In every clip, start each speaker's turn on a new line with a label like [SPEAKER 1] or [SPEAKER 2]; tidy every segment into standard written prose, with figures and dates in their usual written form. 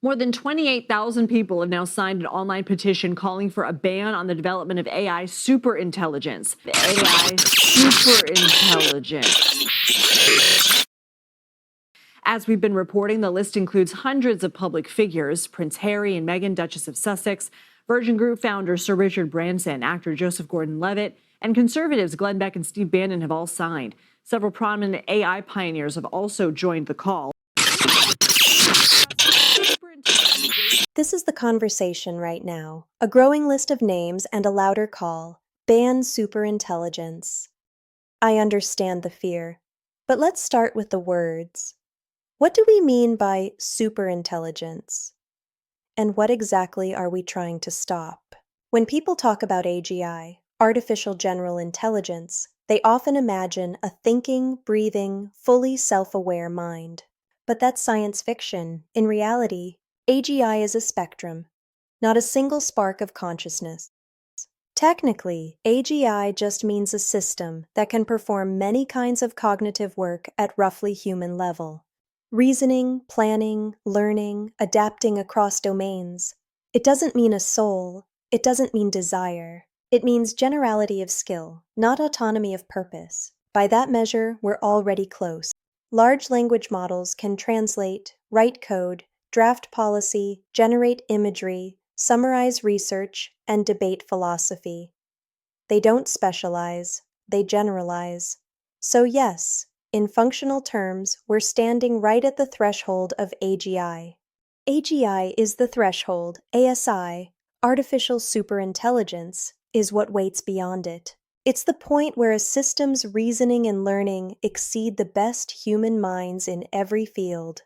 [SPEAKER 1] More than 28,000 people have now signed an online petition calling for a ban on the development of AI superintelligence. The AI superintelligence. As we've been reporting, the list includes hundreds of public figures: Prince Harry and Meghan, Duchess of Sussex, Virgin Group founder Sir Richard Branson, actor Joseph Gordon-Levitt, and conservatives Glenn Beck and Steve Bannon have all signed. Several prominent AI pioneers have also joined the call.
[SPEAKER 2] This is the conversation right now. A growing list of names and a louder call. Ban superintelligence. I understand the fear, but let's start with the words. What do we mean by superintelligence? And what exactly are we trying to stop? When people talk about AGI, artificial general intelligence, they often imagine a thinking, breathing, fully self-aware mind. But that's science fiction. In reality, AGI is a spectrum, not a single spark of consciousness. Technically, AGI just means a system that can perform many kinds of cognitive work at roughly human level. Reasoning, planning, learning, adapting across domains. It doesn't mean a soul. It doesn't mean desire. It means generality of skill, not autonomy of purpose. By that measure, we're already close. Large language models can translate, write code, draft policy, generate imagery, summarize research, and debate philosophy. They don't specialize, they generalize. So yes, in functional terms, we're standing right at the threshold of AGI. AGI is the threshold. ASI, artificial superintelligence, is what waits beyond it. It's the point where a system's reasoning and learning exceed the best human minds in every field.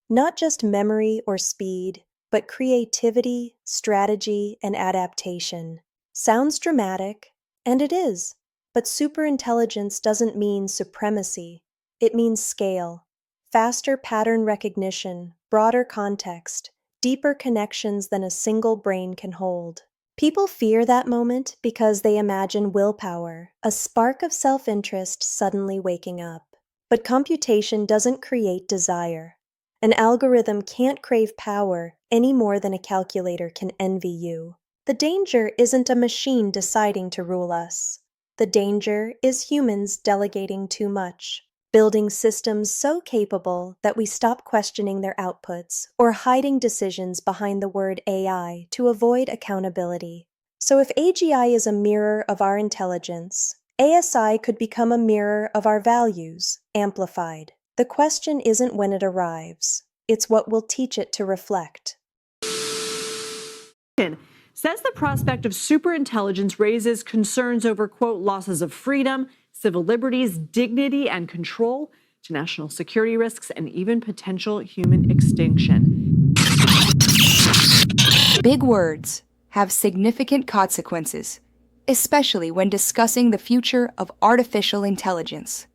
[SPEAKER 2] Not just memory or speed, but creativity, strategy, and adaptation. Sounds dramatic, and it is. But superintelligence doesn't mean supremacy. It means scale, faster pattern recognition, broader context, deeper connections than a single brain can hold. People fear that moment because they imagine willpower, a spark of self-interest suddenly waking up. But computation doesn't create desire. An algorithm can't crave power any more than a calculator can envy you. The danger isn't a machine deciding to rule us. The danger is humans delegating too much, building systems so capable that we stop questioning their outputs or hiding decisions behind the word AI to avoid accountability. So if AGI is a mirror of our intelligence, ASI could become a mirror of our values, amplified. The question isn't when it arrives, it's what we'll teach it to reflect.
[SPEAKER 1] Says the prospect of superintelligence raises concerns over, quote, losses of freedom, civil liberties, dignity, and control, to national security risks, and even potential human extinction.
[SPEAKER 3] Big words have significant consequences, especially when discussing the future of artificial intelligence.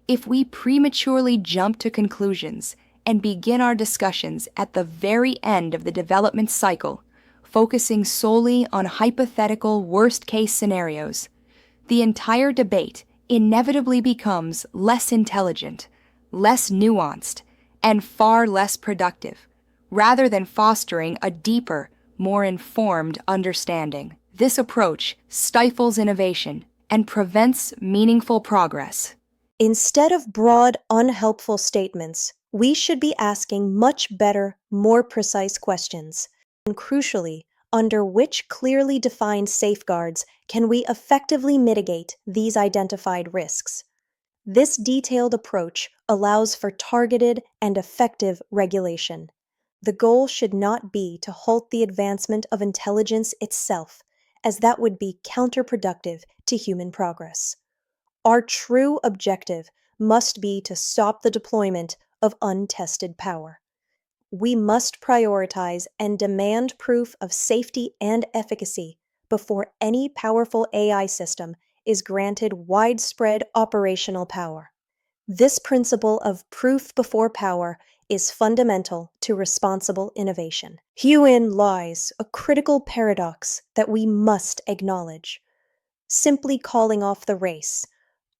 [SPEAKER 3] If we prematurely jump to conclusions and begin our discussions at the very end of the development cycle, focusing solely on hypothetical worst-case scenarios, the entire debate inevitably becomes less intelligent, less nuanced, and far less productive, rather than fostering a deeper, more informed understanding. This approach stifles innovation and prevents meaningful progress.
[SPEAKER 2] Instead of broad, unhelpful statements, we should be asking much better, more precise questions. And crucially, under which clearly defined safeguards can we effectively mitigate these identified risks? This detailed approach allows for targeted and effective regulation. The goal should not be to halt the advancement of intelligence itself, as that would be counterproductive to human progress. Our true objective must be to stop the deployment of untested power. We must prioritize and demand proof of safety and efficacy before any powerful AI system is granted widespread operational power. This principle of proof before power is fundamental to responsible innovation. Herein lies a critical paradox that we must acknowledge. Simply calling off the race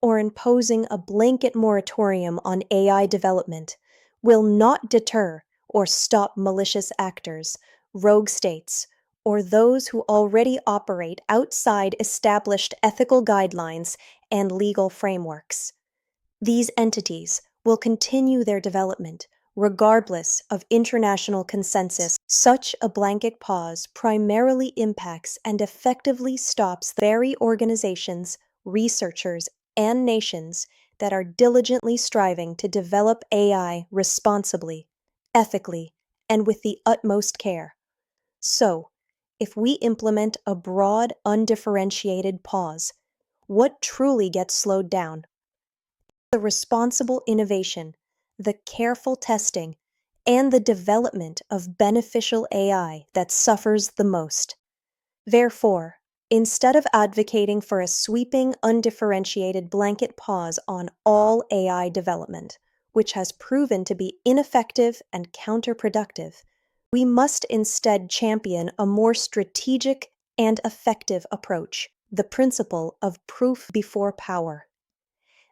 [SPEAKER 2] or imposing a blanket moratorium on AI development will not deter or stop malicious actors, rogue states, or those who already operate outside established ethical guidelines and legal frameworks. These entities will continue their development regardless of international consensus. Such a blanket pause primarily impacts and effectively stops the very organizations, researchers, and nations that are diligently striving to develop AI responsibly, ethically, and with the utmost care. So, if we implement a broad, undifferentiated pause, what truly gets slowed down? The responsible innovation, the careful testing, and the development of beneficial AI that suffers the most. Therefore, instead of advocating for a sweeping, undifferentiated blanket pause on all AI development, which has proven to be ineffective and counterproductive, we must instead champion a more strategic and effective approach, the principle of proof before power.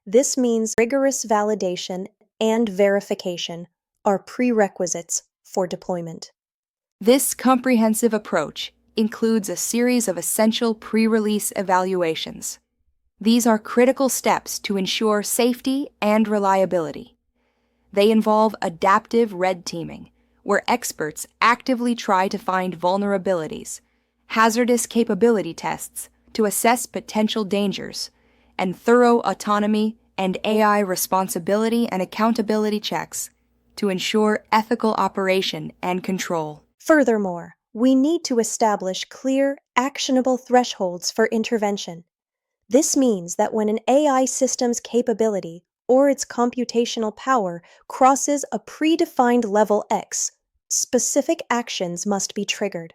[SPEAKER 2] This means rigorous validation and verification are prerequisites for deployment.
[SPEAKER 3] This comprehensive approach includes a series of essential pre-release evaluations. These are critical steps to ensure safety and reliability. They involve adaptive red teaming, where experts actively try to find vulnerabilities, hazardous capability tests to assess potential dangers, and thorough autonomy and AI responsibility and accountability checks to ensure ethical operation and control.
[SPEAKER 2] Furthermore, we need to establish clear, actionable thresholds for intervention. This means that when an AI system's capability or its computational power crosses a predefined level X, specific actions must be triggered.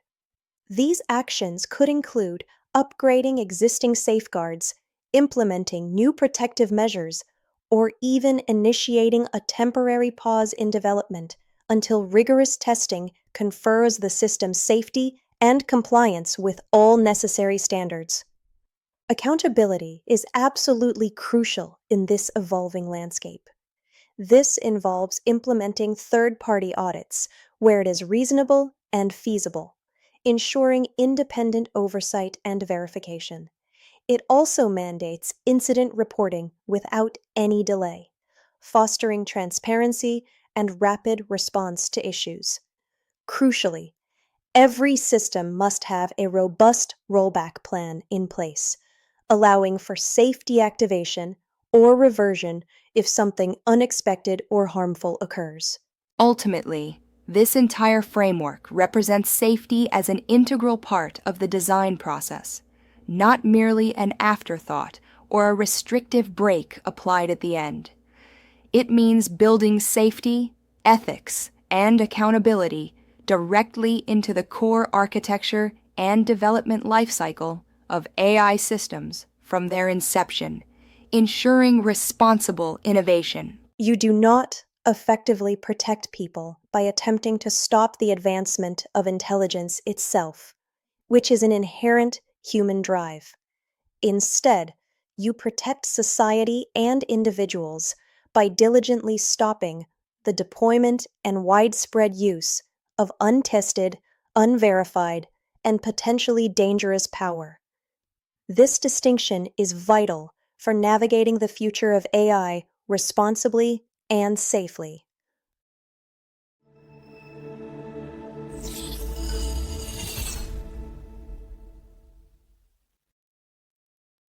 [SPEAKER 2] These actions could include upgrading existing safeguards, implementing new protective measures, or even initiating a temporary pause in development until rigorous testing confirms the system's safety and compliance with all necessary standards. Accountability is absolutely crucial in this evolving landscape. This involves implementing third-party audits where it is reasonable and feasible, ensuring independent oversight and verification. It also mandates incident reporting without any delay, fostering transparency and rapid response to issues. Crucially, every system must have a robust rollback plan in place, allowing for safe deactivation or reversion if something unexpected or harmful occurs.
[SPEAKER 3] Ultimately, this entire framework represents safety as an integral part of the design process, not merely an afterthought or a restrictive brake applied at the end. It means building safety, ethics, and accountability directly into the core architecture and development lifecycle of AI systems from their inception, ensuring responsible innovation.
[SPEAKER 2] You do not effectively protect people by attempting to stop the advancement of intelligence itself, which is an inherent human drive. Instead, you protect society and individuals by diligently stopping the deployment and widespread use of untested, unverified, and potentially dangerous power. This distinction is vital for navigating the future of AI responsibly and safely.